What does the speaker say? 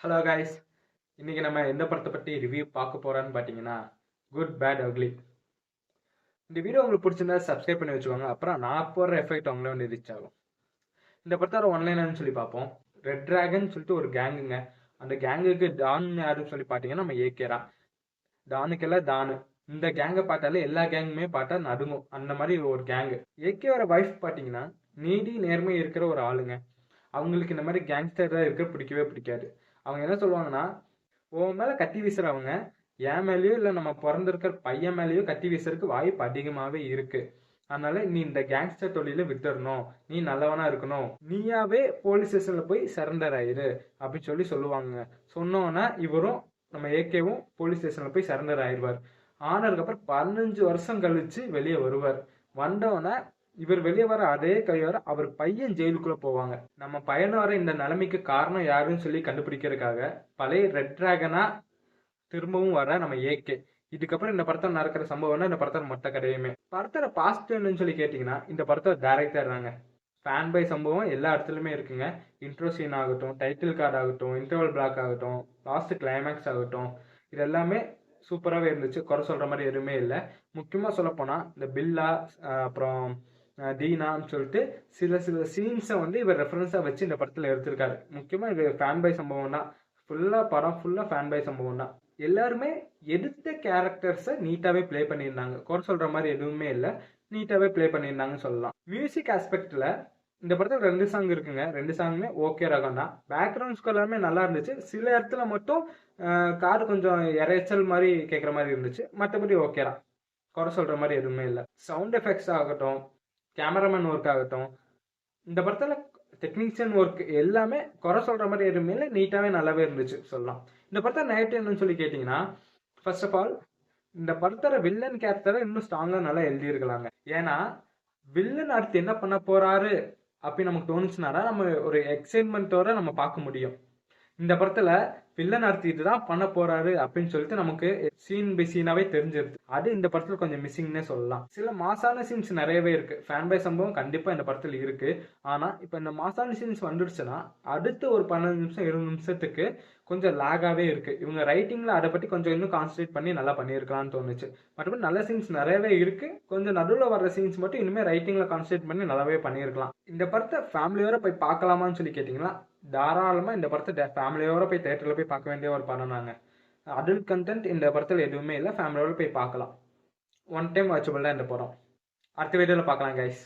Hello guys, இன்னைக்கு நம்ம எந்த படத்தை பற்றி ரிவ்யூ பார்க்க போறோம்னு பார்த்தீங்கன்னா குட் பேட் அக்லி. இந்த வீடியோ உங்களுக்கு பிடிச்சிருந்தா சப்ஸ்கிரைப் பண்ணி வச்சுக்கோங்க. அப்புறம் நான் போடுற எஃபெக்ட் அவங்களே வந்து ரீச் ஆகும். இந்த படத்தோட ஒன்லைனர்னு சொல்லி பார்ப்போம். ரெட் டிராகன் சொல்லிட்டு ஒரு கேங்குங்க. அந்த கேங்குக்கு டான் யாருன்னு சொல்லி பார்த்தீங்கன்னா நம்ம ஏகேரா. டானுக்கெல்லாம் டானு. இந்த கேங்கை பார்த்தாலே எல்லா கேங்குமே பார்த்தா நடுங்கும். அந்த மாதிரி ஒரு கேங்கு. ஏகேவோட வைஃப் பார்த்தீங்கன்னா நீதி நேர்மை இருக்கிற ஒரு ஆளுங்க. அவங்களுக்கு இந்த மாதிரி கேங்ஸ்டராக இருக்க பிடிக்கவே பிடிக்காது. அவங்க என்ன சொல்லுவாங்கன்னா, உன் மேலே கத்தி வீசுறவங்க என் மேலேயோ இல்லை நம்ம பிறந்திருக்கிற பையன் மேலேயோ கத்தி வீசுறதுக்கு வாய்ப்பு அதிகமாகவே இருக்கு. அதனால நீ இந்த கேங்ஸ்டர் தொழில விட்டுறணும், நீ நல்லவனா இருக்கணும், நீயாவே போலீஸ் ஸ்டேஷன்ல போய் சரண்டர் ஆயிரு அப்படின்னு சொல்லி சொல்லுவாங்க. சொன்னோன்னா இவரும் நம்ம ஏகேவும் போலீஸ் ஸ்டேஷன்ல போய் சரண்டர் ஆயிடுவார். ஆனதுக்கு அப்புறம் 15 வருஷம் கழிச்சு வெளியே வருவார். வந்தோடனே இவர் வெளியே வர அதே கையோட அவர் பையன் ஜெயிலுக்குள்ள போவாங்க. நம்ம பையன் வர இந்த நிலைமைக்கு காரணம் யாருன்னு சொல்லி கண்டுபிடிக்கிறதுக்காக பழைய ரெட் டிராகனா திரும்பவும் வர நம்ம ஏகே. இதுக்கப்புறம் இந்த படத்தில் நடக்கிற சம்பவம்னா இந்த படத்தோட மொத்த கதையுமே. படத்தோட பாசிட்டிவ்னு சொல்லி கேட்டிங்கன்னா இந்த படத்தோட டைரக்டர் தாங்க. ஃபேன் பை சம்பவம் எல்லா இடத்துலையுமே இருக்குங்க. இன்ட்ரோ சீன் ஆகட்டும், டைட்டில் கார்டு ஆகட்டும், இன்டர்வல் பிளாக் ஆகட்டும், லாஸ்ட் கிளைமேக்ஸ் ஆகட்டும், இது எல்லாமே சூப்பராகவே இருந்துச்சு. குறை சொல்கிற மாதிரி எதுவுமே இல்லை. முக்கியமாக சொல்லப்போனால் இந்த பில்லா அப்புறம் தீனான்னு சொல்லிட்டு சில சில சீன்ஸை வந்து இவர் ரெஃபரன்ஸாக வச்சு இந்த படத்தில் எடுத்திருக்காரு. முக்கியமாக இது ஃபேன் பை சம்பவம் தான். படம் ஃபுல்லாக ஃபேன் பை சம்பவம் தான். எல்லாருமே எடுத்த கேரக்டர்ஸை நீட்டாகவே ப்ளே பண்ணியிருந்தாங்க. குறை சொல்கிற மாதிரி எதுவுமே இல்லை, நீட்டாகவே ப்ளே பண்ணியிருந்தாங்கன்னு சொல்லலாம். மியூசிக் ஆஸ்பெக்டில் இந்த படத்தில் 2 சாங் இருக்குங்க. 2 சாங்குமே ஓகே ரகம் தான். பேக்ரவுண்ட் ஸ்கோர் எல்லாமே நல்லா இருந்துச்சு. சில இடத்துல மட்டும் காது கொஞ்சம் இறைச்சல் மாதிரி கேட்குற மாதிரி இருந்துச்சு. மற்றபடி ஓகே தான். குறை சொல்கிற மாதிரி எதுவுமே இல்லை. சவுண்ட் எஃபெக்ட்ஸ் ஆகட்டும், கேமராமேன் ஒர்க் ஆகட்டும், இந்த படத்தில் டெக்னீஷியன் ஒர்க் எல்லாமே குறை சொல்கிற மாதிரி எதுவுமே இல்லை, நீட்டாகவே நல்லாவே இருந்துச்சு சொல்லலாம். இந்த படத்தை நைட் என்னன்னு சொல்லி கேட்டிங்கன்னா, ஃபர்ஸ்ட் ஆஃப் ஆல் இந்த படத்தோட வில்லன் கேரக்டரை இன்னும் ஸ்ட்ராங்காக நல்லா எழுதியிருக்கலாங்க. ஏன்னா வில்லன் அடுத்து என்ன பண்ண போறாரு அப்படின்னு நமக்கு தோணுச்சுன்னா நம்ம ஒரு எக்ஸைட்மெண்ட்டோட நம்ம பார்க்க முடியும். இந்த படத்துல வில்லன் அடுத்து இதுதான் பண்ண போறாரு அப்படின்னு சொல்லிட்டு நமக்கு சீன் பை சீனாவே தெரிஞ்சிருது. அது இந்த படத்துல கொஞ்சம் மிஸ்ஸிங்னே சொல்லலாம். சில மாசான சீன்ஸ் நிறையவே இருக்கு. ஃபேன் பை சம்பவம் கண்டிப்பா இந்த படத்துல இருக்கு. ஆனா இப்ப இந்த மாசான சீன்ஸ் வந்துடுச்சுன்னா அடுத்து ஒரு 15 நிமிஷம் 20 நிமிஷத்துக்கு கொஞ்சம் லேகாவே இருக்கு. இவங்க ரைட்டிங்ல அதை பத்தி கொஞ்சம் இன்னும் கான்சன்ட்ரேட் பண்ணி நல்லா பண்ணியிருக்கலாம்னு தோணுச்சு. மற்றபடி நல்ல சீன்ஸ் நிறையவே இருக்கு. கொஞ்சம் நடுவில் வர்ற சீன்ஸ் மட்டும் இனிமே ரைட்டிங்ல கான்சன்ட்ரேட் பண்ணி நல்லாவே பண்ணியிருக்கலாம். இந்த படத்தை ஃபேமிலியோட போய் பார்க்கலாமான்னு சொல்லி கேட்டீங்கன்னா தாராளமா இந்த படத்தை ஃபேமிலியோட போய் தேட்டர்ல போய் பார்க்க வேண்டிய ஒரு படம் தாங்க. அடல்ட் கண்டென்ட் இந்த படத்தில் எதுவுமே இல்லை. ஃபேமிலியோட போய் பார்க்கலாம். ஒன் டைம் வாட்சபிள் தான் இந்த படம். அடுத்த வீடியோவில் பார்க்கலாம் கைஸ்.